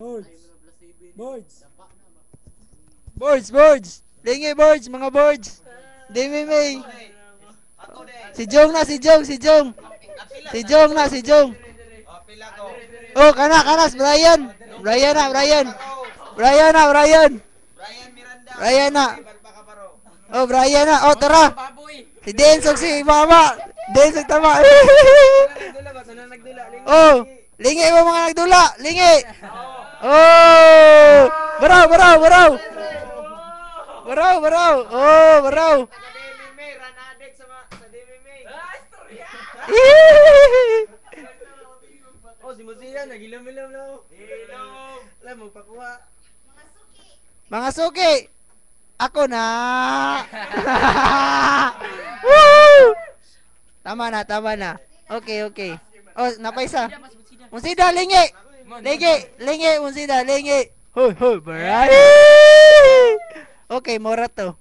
Boards. Lingi boards, mga boards. Dimimay. Si Jong na, si Jong. Si Jong na, si Jong. Oh, kanas, Brian. Brian na. Brian na. Oh, Brian na. Oh, tara. Si Densog, si Mama. Densog tama. Oh, lingi mo mga nagdula. Lingi. Oh, baraw. Oh, baraw. Oh, si Musiya, nagilom-ilom na ako. Alam mo, pakuha. Mga suki. Ako na. Woo! Tama na. Okay. Oh, napaisa. Musida, lingi. Musida, lingi. Hoy, baray. Okay, mora to.